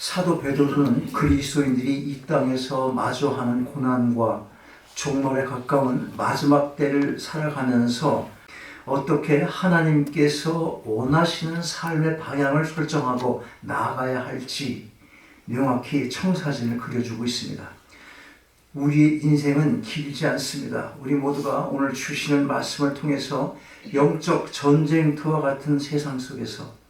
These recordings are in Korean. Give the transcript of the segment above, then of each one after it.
사도 베드로는 그리스도인들이 이 땅에서 마주하는 고난과 종말에 가까운 마지막 때를 살아가면서 어떻게 하나님께서 원하시는 삶의 방향을 설정하고 나아가야 할지 명확히 청사진을 그려주고 있습니다. 우리의 인생은 길지 않습니다. 우리 모두가 오늘 주시는 말씀을 통해서 영적 전쟁터와 같은 세상 속에서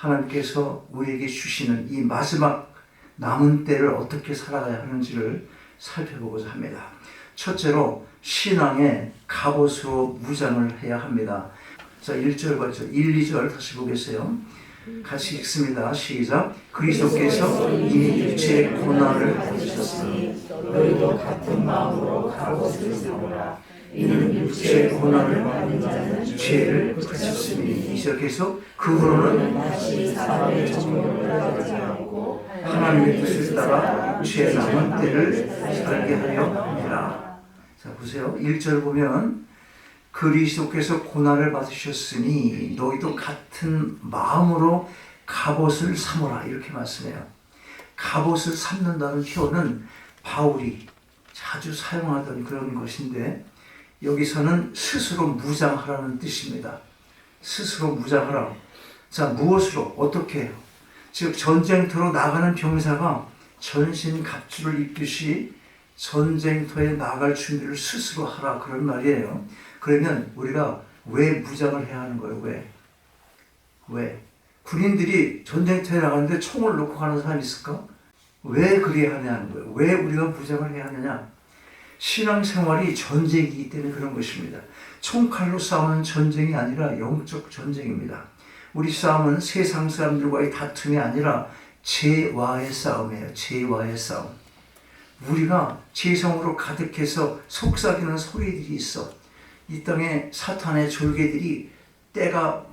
하나님께서 우리에게 주시는 이 마지막 남은 때를 어떻게 살아가야 하는지를 살펴보고자 합니다. 첫째로 신앙의 갑옷으로 무장을 해야 합니다. 자, 1절과 1, 2절 다시 보겠어요. 같이 읽습니다. 시작. 그리스도께서 이미 육체의 고난을 받으셨으니 너희도 같은 마음으로 갑옷을 삼으라. 이는 육체의 고난을 받는 자는 죄를 그쳤으니. 2절 계속. 그후로는 다시 사람의 정욕을 따르지 않고 하나님의 뜻을 따라 육체의 남은 때를 살게 하려 합니다. 자, 보세요. 1절 보면 그리스도께서 고난을 받으셨으니 너희도 같은 마음으로 갑옷을 삼으라 이렇게 말씀해요. 갑옷을 삼는다는 표현은 바울이 자주 사용하던 그런 것인데 여기서는 스스로 무장하라는 뜻입니다. 스스로 무장하라. 자, 무엇으로? 어떻게 해요? 즉 전쟁터로 나가는 병사가 전신 갑주를 입듯이 전쟁터에 나갈 준비를 스스로 하라 그런 말이에요. 그러면 우리가 왜 무장을 해야 하는 거예요? 왜? 군인들이 전쟁터에 나가는데 총을 놓고 가는 사람이 있을까? 왜 그래야 하냐는 거예요. 왜 우리가 무장을 해야 하느냐? 신앙생활이 전쟁이기 때문에 그런 것입니다. 총칼로 싸우는 전쟁이 아니라 영적 전쟁입니다. 우리 싸움은 세상 사람들과의 다툼이 아니라 죄와의 싸움이에요. 죄와의 싸움. 우리가 죄성으로 가득해서 속삭이는 소리들이 있어. 이 땅에 사탄의 졸개들이 때가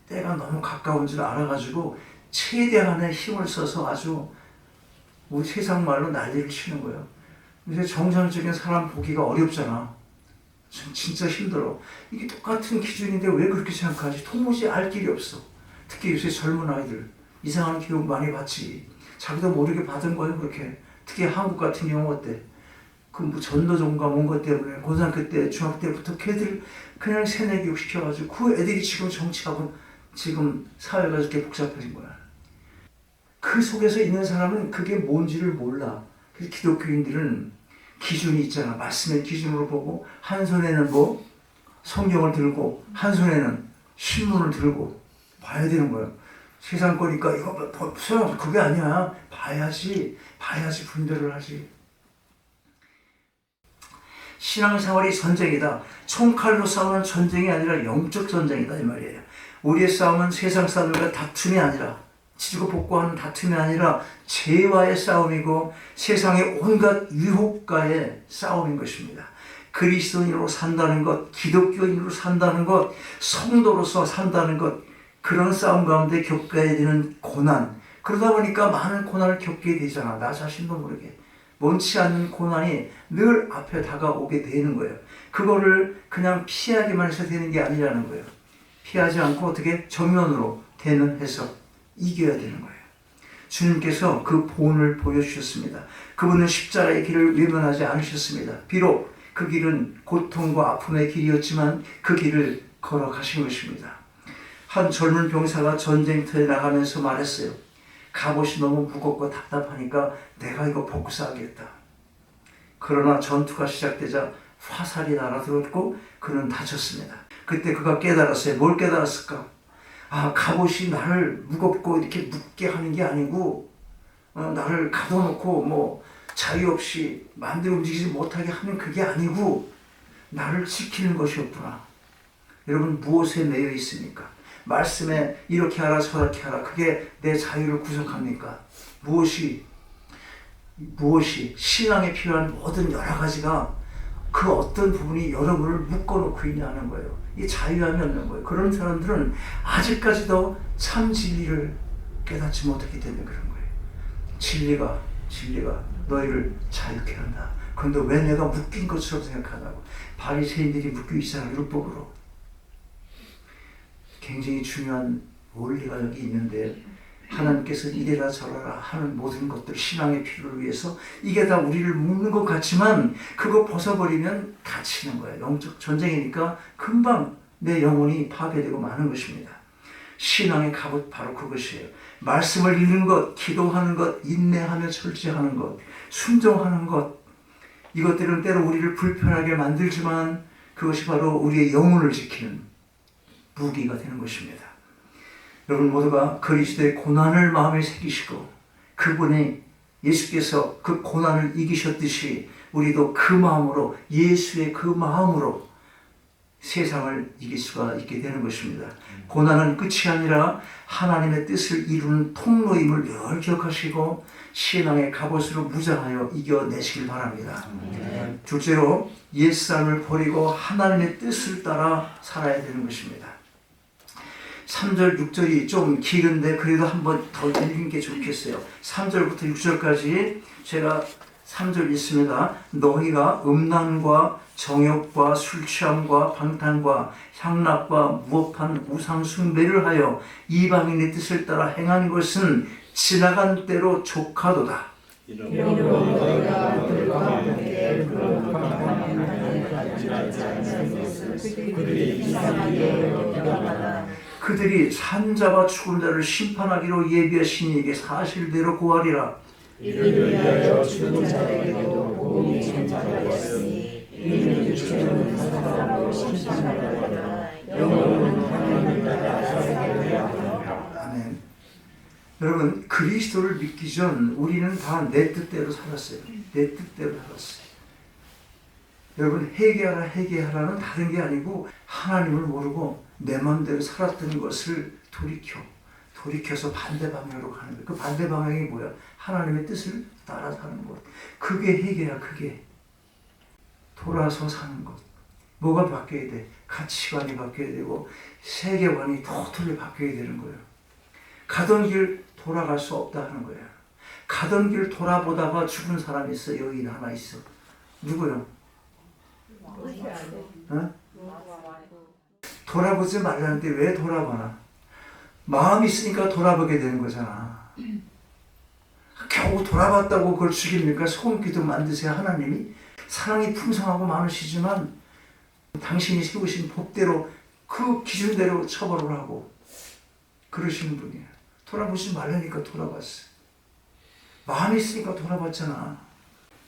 너무 가까운 줄 알아가지고 최대한의 힘을 써서 아주 우리 세상 말로 난리를 치는 거예요. 요새 정상적인 사람 보기가 어렵잖아. 진짜 힘들어. 이게 똑같은 기준인데 왜 그렇게 생각하지? 도무지 알 길이 없어. 특히 요새 젊은 아이들 이상한 교육 많이 받지. 자기도 모르게 받은 거예요. 그렇게. 특히 한국 같은 경우 어때? 그 뭐 전도종가 뭔 것 때문에 고등학교 때 중학교 때부터 걔들 그냥 세뇌 교육 시켜가지고 그 애들이 지금 정치하고 지금 사회가 이렇게 복잡해진 거야. 그 속에서 있는 사람은 그게 뭔지를 몰라. 그래서 기독교인들은 기준이 있잖아. 말씀의 기준으로 보고 한 손에는 뭐 성경을 들고 한 손에는 신문을 들고 봐야 되는 거예요. 세상 거니까 이거 소용 그게 아니야. 봐야지 분별을 하지. 신앙생활이 전쟁이다. 총칼로 싸우는 전쟁이 아니라 영적 전쟁이다 이 말이에요. 우리의 싸움은 세상 사람들과 다툼이 아니라 지지고 볶고하는 다툼이 아니라 죄와의 싸움이고 세상의 온갖 유혹과의 싸움인 것입니다. 그리스도인으로 산다는 것, 기독교인으로 산다는 것, 성도로서 산다는 것, 그런 싸움 가운데 겪어야 되는 고난. 그러다 보니까 많은 고난을 겪게 되잖아. 나 자신도 모르게. 원치 않는 고난이 늘 앞에 다가오게 되는 거예요. 그거를 그냥 피하기만 해서 되는 게 아니라는 거예요. 피하지 않고 어떻게 정면으로 대면해서 이겨야 되는 거예요. 주님께서 그 본을 보여주셨습니다. 그분은 십자가의 길을 외면하지 않으셨습니다. 비록 그 길은 고통과 아픔의 길이었지만 그 길을 걸어가신 것입니다. 한 젊은 병사가 전쟁터에 나가면서 말했어요. 갑옷이 너무 무겁고 답답하니까 내가 이거 벗고 싸우겠다. 그러나 전투가 시작되자 화살이 날아들었고 그는 다쳤습니다. 그때 그가 깨달았어요. 뭘 깨달았을까? 아, 갑옷이 나를 무겁고 이렇게 묻게 하는 게 아니고 나를 가둬놓고 뭐 자유 없이 마음대로 움직이지 못하게 하는 그게 아니고 나를 지키는 것이었구나. 여러분 무엇에 매여 있습니까? 말씀에 이렇게 하라 저렇게 하라 그게 내 자유를 구속합니까? 무엇이 신앙에 필요한 모든 여러 가지가 그 어떤 부분이 여러분을 묶어놓고 있냐는 거예요. 이 자유함이 없는 거예요. 그런 사람들은 아직까지도 참 진리를 깨닫지 못하기 때문에 그런 거예요. 진리가 너희를 자유케 한다. 그런데 왜 내가 묶인 것처럼 생각하냐고. 바리새인들이 묶여 있잖아. 율법으로. 굉장히 중요한 원리가 여기 있는데 하나님께서 이래라 저래라 하는 모든 것들, 신앙의 필요를 위해서 이게 다 우리를 묶는 것 같지만 그거 벗어버리면 다치는 거예요. 영적 전쟁이니까 금방 내 영혼이 파괴되고 마는 것입니다. 신앙의 갑옷 바로 그것이에요. 말씀을 읽는 것, 기도하는 것, 인내하며 절제하는 것, 순종하는 것, 이것들은 때로 우리를 불편하게 만들지만 그것이 바로 우리의 영혼을 지키는 무기가 되는 것입니다. 여러분 모두가 그리스도의 고난을 마음에 새기시고 그분이 예수께서 그 고난을 이기셨듯이 우리도 그 마음으로, 예수의 그 마음으로 세상을 이길 수가 있게 되는 것입니다. 고난은 끝이 아니라 하나님의 뜻을 이루는 통로임을 늘 기억하시고 신앙의 갑옷으로 무장하여 이겨내시길 바랍니다. 둘째로 옛사람을 버리고 하나님의 뜻을 따라 살아야 되는 것입니다. 3절, 6절이 좀 길은데 그래도 한번 더 읽는 게 좋겠어요. 3절부터 6절까지 제가 3절 있습니다. 너희가 음란과 정욕과 술취함과 방탕과 향락과 무업한 우상 숭배를 하여 이방인의 뜻을 따라 행하는 것은 지나간 때로 족하도다. 이러므로 너희가 그들과 함께 그런 그들이 이상하게 여겨하나 그들이 산자와 죽은 자를 심판하기로 예비하신 이에게 사실대로 고하리라. 이를 위하여 죽은 자에게도 복음이 전파되었으니 이는 육체는 사람으로 심판하려거나 영혼은 하나님을 따라 살아가려 하노라. 아멘. 여러분 그리스도를 믿기 전 우리는 다 내 뜻대로 살았어요. 내 뜻대로 살았어요. 여러분 회개하라는 다른 게 아니고 하나님을 모르고 내 마음대로 살았던 것을 돌이켜서 반대 방향으로 가는 거예요. 그 반대 방향이 뭐야? 하나님의 뜻을 따라 사는 것. 그게 회개야. 그게 돌아서 사는 것. 뭐가 바뀌어야 돼? 가치관이 바뀌어야 되고 세계관이 토탈리 바뀌어야 되는 거예요. 가던 길 돌아갈 수 없다 하는 거예요. 가던 길 돌아보다가 죽은 사람이 있어. 여기 하나 있어. 누구요? 어? 돌아보지 말라는데 왜 돌아보나? 마음이 있으니까 돌아보게 되는 거잖아. 겨우 돌아봤다고 그걸 죽입니까? 소금기도 만드세요. 하나님이 사랑이 풍성하고 많으시지만 당신이 세우신 법대로 그 기준대로 처벌을 하고 그러시는 분이에요. 돌아보지 말라니까 돌아봤어. 마음이 있으니까 돌아봤잖아.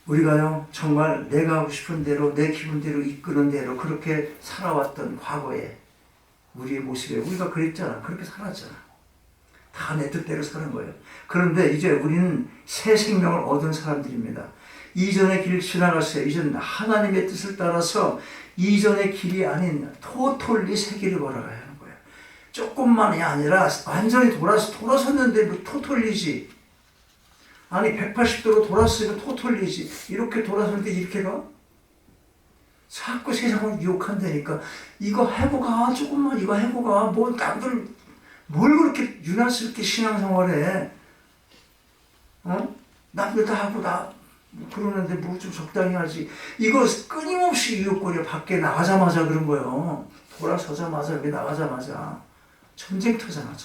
우리가요 정말 내가 하고 싶은 대로 내 기분대로 이끄는 대로 그렇게 살아왔던 과거에 우리의 모습에 우리가 그랬잖아. 그렇게 살았잖아. 다 내 뜻대로 사는 거예요. 그런데 이제 우리는 새 생명을 얻은 사람들입니다. 이전의 길을 지나갔어요. 이제는 하나님의 뜻을 따라서 이전의 길이 아닌 토털리 새 길을 걸어가야 하는 거예요. 조금만이 아니라 완전히 돌아섰는데 뭐 토털리지. 아니 180도로 돌았으면 토털리지. 이렇게 돌아섰는데 이렇게 가? 자꾸 세상을 유혹한다니까. 이거 해보가 조금만 이거 해보가 뭐 남들 뭘 그렇게 유난스럽게 신앙생활해. 어? 남들 다 하고 나 그러는데 뭐 좀 적당히 하지. 이거 끊임없이 유혹거려. 밖에 나가자마자 그런 거예요. 돌아서자마자 여기 나가자마자 전쟁터잖아.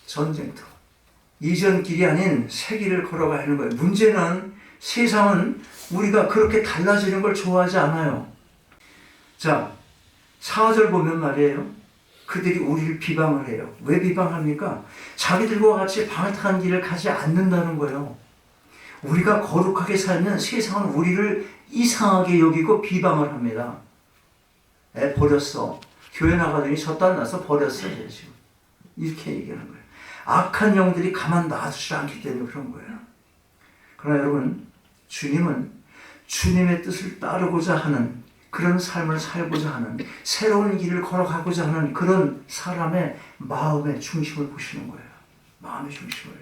전쟁터. 이전 길이 아닌 새 길을 걸어가야 하는 거예요. 문제는 세상은 우리가 그렇게 달라지는 걸 좋아하지 않아요. 자, 4절 보면 말이에요. 그들이 우리를 비방을 해요. 왜 비방합니까? 자기들과 같이 방탕한 길을 가지 않는다는 거예요. 우리가 거룩하게 살면 세상은 우리를 이상하게 여기고 비방을 합니다. 버렸어. 교회 나가더니 젖단 나서 버렸어. 지금. 이렇게 얘기하는 거예요. 악한 영들이 가만 놔두지 않기 때문에 그런 거예요. 그러나 여러분, 주님은 주님의 뜻을 따르고자 하는 그런 삶을 살고자 하는 새로운 길을 걸어가고자 하는 그런 사람의 마음의 중심을 보시는 거예요. 마음의 중심을.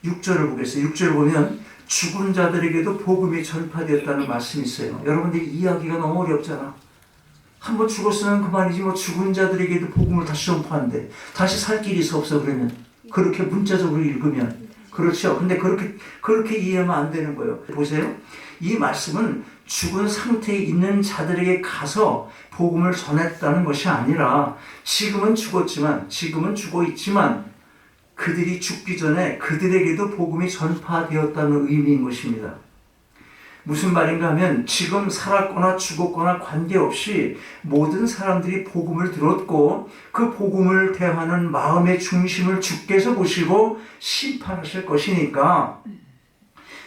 6절을 보겠어요. 6절을 보면 죽은 자들에게도 복음이 전파되었다는 말씀이 있어요. 여러분들이 이해하기가 너무 어렵잖아. 한번 죽었으면 그만이지 뭐 죽은 자들에게도 복음을 다시 전파한대. 다시 살 길이 없어 그러면. 그렇게 문자적으로 읽으면. 그렇죠. 근데 그렇게 이해하면 안 되는 거예요. 보세요. 이 말씀은 죽은 상태에 있는 자들에게 가서 복음을 전했다는 것이 아니라 지금은 죽었지만, 지금은 죽어 있지만 그들이 죽기 전에 그들에게도 복음이 전파되었다는 의미인 것입니다. 무슨 말인가 하면 지금 살았거나 죽었거나 관계없이 모든 사람들이 복음을 들었고 그 복음을 대하는 마음의 중심을 주께서 보시고 심판하실 것이니까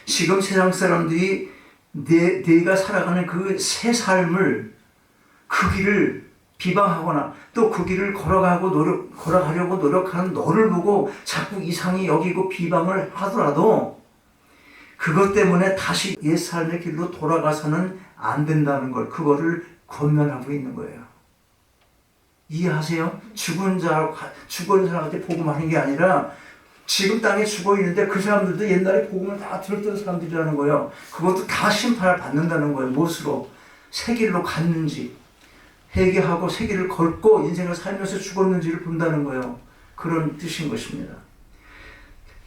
지금 세상 사람들이 네가 살아가는 그 새 삶을 그 길을 비방하거나 또 그 길을 걸어가려고 노력하는 너를 보고 자꾸 이상히 여기고 비방을 하더라도 그것 때문에 다시 옛 삶의 길로 돌아가서는 안 된다는 걸, 그거를 권면하고 있는 거예요. 이해하세요? 죽은 사람한테 복음하는 게 아니라 지금 땅에 죽어 있는데 그 사람들도 옛날에 복음을 다 들었던 사람들이라는 거예요. 그것도 다 심판을 받는다는 거예요. 무엇으로? 새 길로 갔는지, 회개하고 새 길을 걷고 인생을 살면서 죽었는지를 본다는 거예요. 그런 뜻인 것입니다.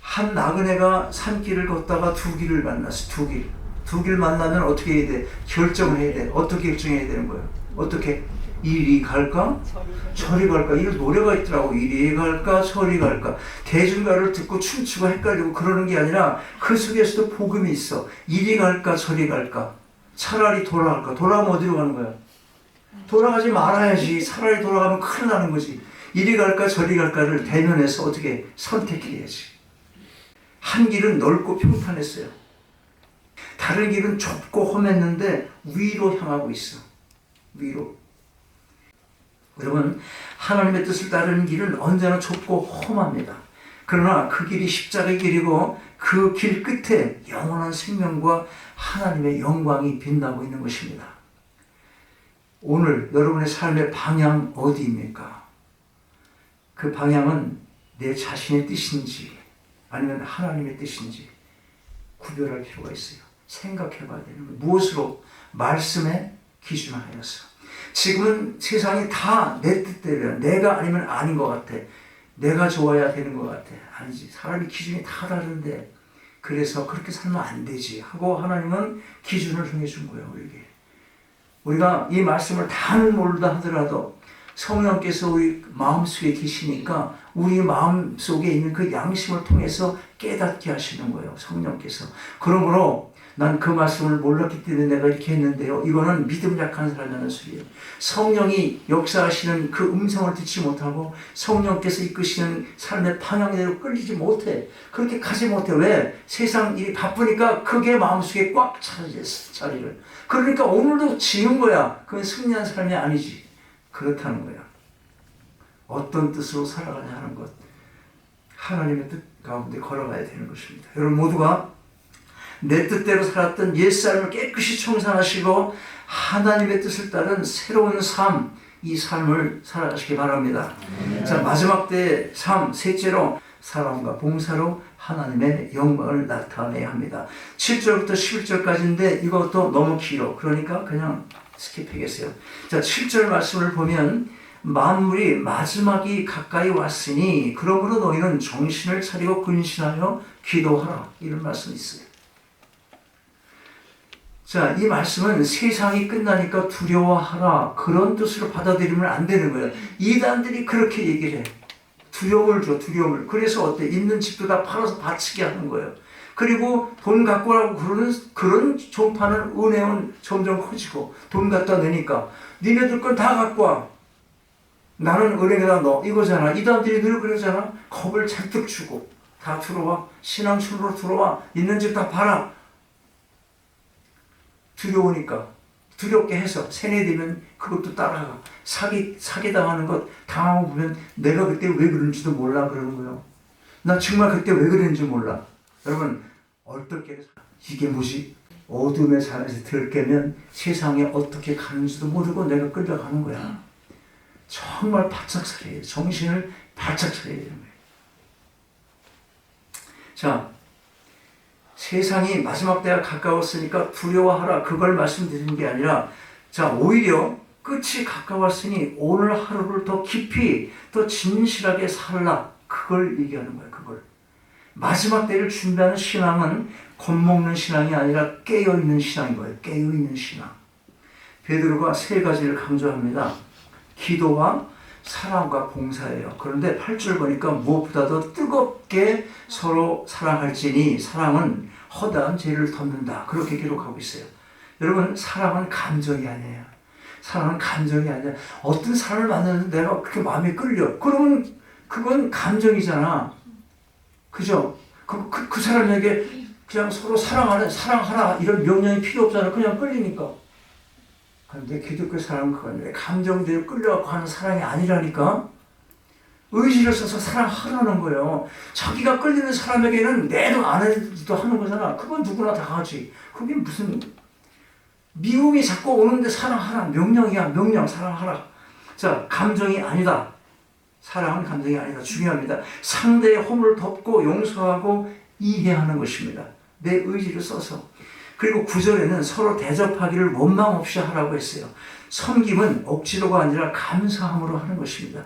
한 나그네가 산길을 걷다가 두 길을 만났어. 두 길 만나면 어떻게 해야 돼? 결정을 해야 돼. 어떻게 결정해야 되는 거예요? 어떻게? 이리 갈까? 저리 갈까? 이런 노래가 있더라고. 이리 갈까? 저리 갈까? 대중가를 듣고 춤추고 헷갈리고 그러는 게 아니라 그 속에서도 복음이 있어. 이리 갈까? 저리 갈까? 차라리 돌아갈까? 돌아가면 어디로 가는 거야? 돌아가지 말아야지. 차라리 돌아가면 큰일 나는 거지. 이리 갈까? 저리 갈까를 대면해서 어떻게 선택해야지. 한 길은 넓고 평탄했어요. 다른 길은 좁고 험했는데 위로 향하고 있어. 위로. 여러분, 하나님의 뜻을 따르는 길은 언제나 좁고 험합니다. 그러나 그 길이 십자가의 길이고 그 길 끝에 영원한 생명과 하나님의 영광이 빛나고 있는 것입니다. 오늘 여러분의 삶의 방향 어디입니까? 그 방향은 내 자신의 뜻인지 아니면 하나님의 뜻인지 구별할 필요가 있어요. 생각해 봐야 되는 거예요. 무엇으로? 말씀에 기준하여서. 지금은 세상이 다 내 뜻대로야. 내가 아니면 아닌 것 같아. 내가 좋아야 되는 것 같아. 아니지. 사람이 기준이 다 다른데 그래서 그렇게 살면 안 되지 하고 하나님은 기준을 정해준 거예요. 우리에게. 우리가 이 말씀을 다는 모르다 하더라도 성령께서 우리 마음속에 계시니까 우리 마음속에 있는 그 양심을 통해서 깨닫게 하시는 거예요. 성령께서. 그러므로 난 그 말씀을 몰랐기 때문에 내가 이렇게 했는데요. 이거는 믿음 약한 사람이라는 소리예요. 성령이 역사하시는 그 음성을 듣지 못하고 성령께서 이끄시는 삶의 방향대로 끌리지 못해. 그렇게 가지 못해. 왜? 세상 일이 바쁘니까 그게 마음속에 꽉 차졌어. 자리를. 그러니까 오늘도 지는 거야. 그건 승리한 삶이 아니지. 그렇다는 거야. 어떤 뜻으로 살아가냐 하는 것. 하나님의 뜻 가운데 걸어가야 되는 것입니다. 여러분 모두가 내 뜻대로 살았던 옛삶을 깨끗이 청산하시고 하나님의 뜻을 따른 새로운 삶, 이 삶을 살아가시기 바랍니다. 자, 마지막 때의 삶, 셋째로 사랑과 봉사로 하나님의 영광을 나타내야 합니다. 7절부터 11절까지인데 이것도 너무 길어. 그러니까 그냥 스킵하겠어요. 자, 7절 말씀을 보면 만물이 마지막이 가까이 왔으니 그러므로 너희는 정신을 차리고 근신하여 기도하라. 이런 말씀이 있어요. 자, 이 말씀은 세상이 끝나니까 두려워하라. 그런 뜻으로 받아들이면 안 되는 거예요. 이단들이 그렇게 얘기를 해. 두려움을 줘, 두려움을. 그래서 어때? 있는 집도 다 팔아서 바치게 하는 거예요. 그리고 돈 갖고 오라고 그런 종파는 은혜는 점점 커지고 돈 갖다 내니까 니네들 건 다 갖고 와. 나는 은행에다 넣어. 이거잖아. 이단들이 늘 그러잖아. 겁을 잔뜩 주고 다 들어와. 신앙촌으로 들어와. 있는 집 다 팔아. 두려우니까 두렵게 해서 세뇌되면 그것도 따라가. 사기당하는 것 당하고 보면 내가 그때 왜 그런지도 몰라 그러는 거예요. 나 정말 그때 왜 그랬는지 몰라. 여러분 어떻게 이게 뭐지? 어둠의 삶에서 들깨면 세상에 어떻게 가는지도 모르고 내가 끌려가는 거야. 정말 바짝 차려야 돼. 정신을 바짝 차려야 되는 거예요. 자, 세상이 마지막 때가 가까웠으니까 두려워하라. 그걸 말씀드리는 게 아니라 자, 오히려 끝이 가까웠으니 오늘 하루를 더 깊이 더 진실하게 살라. 그걸 얘기하는 거예요. 그걸. 마지막 때를 준비하는 신앙은 겁먹는 신앙이 아니라 깨어있는 신앙인 거예요. 깨어있는 신앙. 베드로가 세 가지를 강조합니다. 기도와 사랑과 봉사예요. 그런데 8절 보니까 무엇보다도 뜨겁게 서로 사랑할지니 사랑은 허다한 죄를 덮는다. 그렇게 기록하고 있어요. 여러분, 사랑은 감정이 아니에요. 사랑은 감정이 아니라 어떤 사람을 만나는데 내가 그렇게 마음에 끌려. 그러면 그건 감정이잖아. 그죠? 그 사람에게 그냥 서로 사랑하라 이런 명령이 필요 없잖아. 그냥 끌리니까. 그런데 기독교 사람은 그건 감정대로 끌려가고 하는 사랑이 아니라니까. 의지를 써서 사랑하라는 거예요. 자기가 끌리는 사람에게는 내도 안 해도 하는 거잖아. 그건 누구나 다 하지. 그게 무슨 미움이 자꾸 오는데 사랑하라. 명령이야. 명령. 사랑하라. 자, 감정이 아니다. 사랑은 감정이 아니다. 중요합니다. 상대의 허물을 덮고 용서하고 이해하는 것입니다. 내 의지를 써서. 그리고 9절에는 서로 대접하기를 원망 없이 하라고 했어요. 섬김은 억지로가 아니라 감사함으로 하는 것입니다.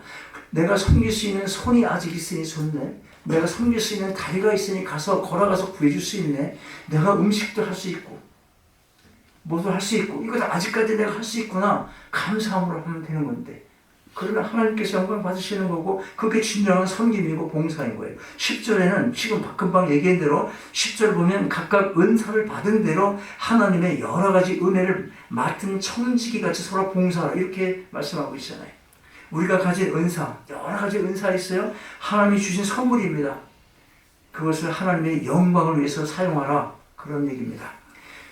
내가 섬길 수 있는 손이 아직 있으니 좋네. 내가 섬길 수 있는 다리가 있으니 걸어가서 구해줄 수 있네. 내가 음식도 할 수 있고 뭐도 할 수 있고 이거 다 아직까지 내가 할 수 있구나. 감사함으로 하면 되는 건데, 그러면 하나님께서 영광 받으시는 거고, 그게 진정한 섬김이고 봉사인 거예요. 10절에는 지금 금방 얘기한 대로 10절 보면 각각 은사를 받은 대로 하나님의 여러 가지 은혜를 맡은 청지기 같이 서로 봉사하라 이렇게 말씀하고 있잖아요. 우리가 가진 은사, 여러 가지 은사 있어요. 하나님이 주신 선물입니다. 그것을 하나님의 영광을 위해서 사용하라, 그런 얘기입니다.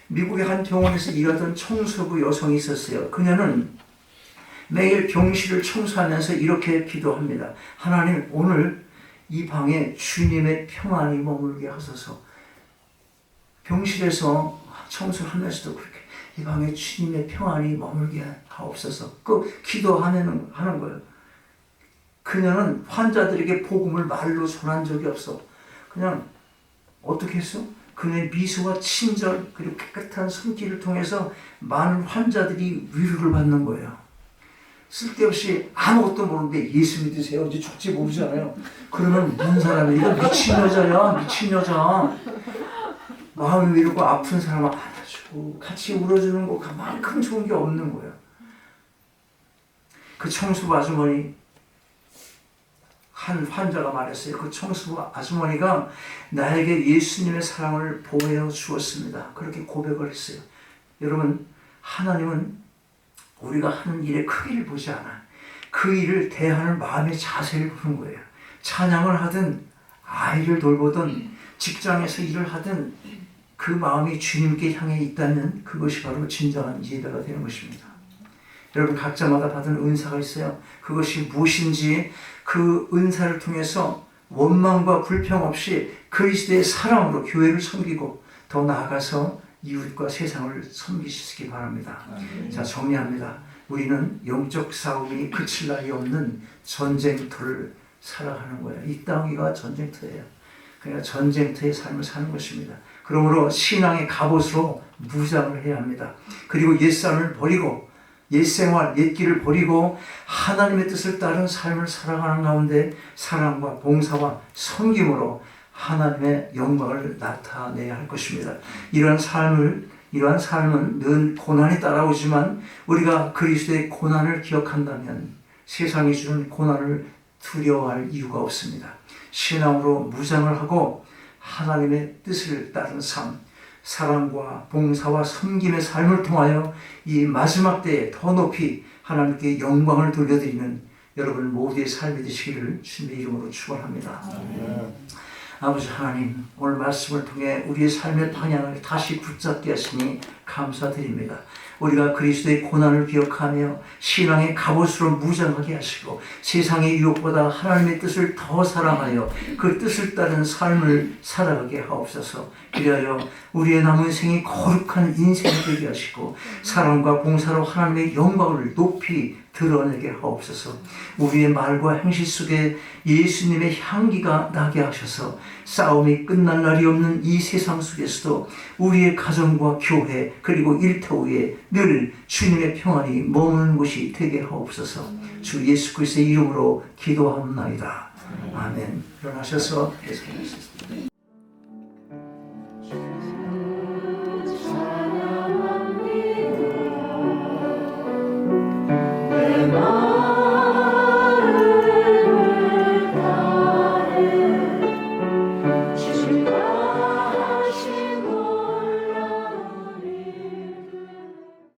미국의 한 병원에서 일하던 청소부 여성이 있었어요. 그녀는 매일 병실을 청소하면서 이렇게 기도합니다. 하나님, 오늘 이 방에 주님의 평안이 머물게 하소서. 병실에서 청소를 하면서도 그렇게 이 방에 주님의 평안이 머물게 하옵소서. 그 기도하는 하는 거예요. 그녀는 환자들에게 복음을 말로 전한 적이 없어. 그냥 어떻게 했어? 그녀의 미소와 친절 그리고 깨끗한 손길을 통해서 많은 환자들이 위로를 받는 거예요. 쓸데없이 아무것도 모르는데 예수 믿으세요. 이제 죽지 모르잖아요. 그러면 무슨 사람이 이거 미친 여자야, 미친 여자. 마음이 위로고 아픈 사람을 안아주고 같이 울어주는 거 그만큼 좋은 게 없는 거예요. 그 청소부 아주머니, 한 환자가 말했어요. 그 청소부 아주머니가 나에게 예수님의 사랑을 보여 주었습니다. 그렇게 고백을 했어요. 여러분, 하나님은 우리가 하는 일의 크기를 보지 않아. 그 일을 대하는 마음의 자세를 보는 거예요. 찬양을 하든 아이를 돌보든 직장에서 일을 하든 그 마음이 주님께 향해 있다면 그것이 바로 진정한 예배가 되는 것입니다. 여러분, 각자마다 받은 은사가 있어요. 그것이 무엇인지 그 은사를 통해서 원망과 불평 없이 그리스도의 사랑으로 교회를 섬기고 더 나아가서 이웃과 세상을 섬기시기 바랍니다. 자, 정리합니다. 우리는 영적 싸움이 그칠 날이 없는 전쟁터를 살아가는 거예요. 이 땅이가 전쟁터예요. 그러니까 전쟁터의 삶을 사는 것입니다. 그러므로 신앙의 갑옷으로 무장을 해야 합니다. 그리고 옛사람을 버리고 옛생활, 옛길을 버리고 하나님의 뜻을 따른 삶을 살아가는 가운데 사랑과 봉사와 섬김으로 하나님의 영광을 나타내야 할 것입니다. 이러한 삶은 늘 고난이 따라오지만 우리가 그리스도의 고난을 기억한다면 세상이 주는 고난을 두려워할 이유가 없습니다. 신앙으로 무장을 하고 하나님의 뜻을 따른 삶, 사랑과 봉사와 섬김의 삶을 통하여 이 마지막 때에 더 높이 하나님께 영광을 돌려드리는 여러분 모두의 삶이 되시기를 주님의 이름으로 축원합니다. 아버지 하나님, 오늘 말씀을 통해 우리의 삶의 방향을 다시 붙잡게 하시니 감사드립니다. 우리가 그리스도의 고난을 기억하며 신앙의 갑옷으로 무장하게 하시고 세상의 유혹보다 하나님의 뜻을 더 사랑하여 그 뜻을 따른 삶을 살아가게 하옵소서. 그리하여 우리의 남은 생이 거룩한 인생이 되게 하시고 사랑과 봉사로 하나님의 영광을 높이 드러내게 하옵소서. 우리의 말과 행실 속에 예수님의 향기가 나게 하셔서 싸움이 끝날 날이 없는 이 세상 속에서도 우리의 가정과 교회 그리고 일터에 늘 주님의 평안이 머무는 곳이 되게 하옵소서. 주 예수 그리스도의 이름으로 기도하옵나이다. 아멘. 일어나셔서 계속하겠습니다.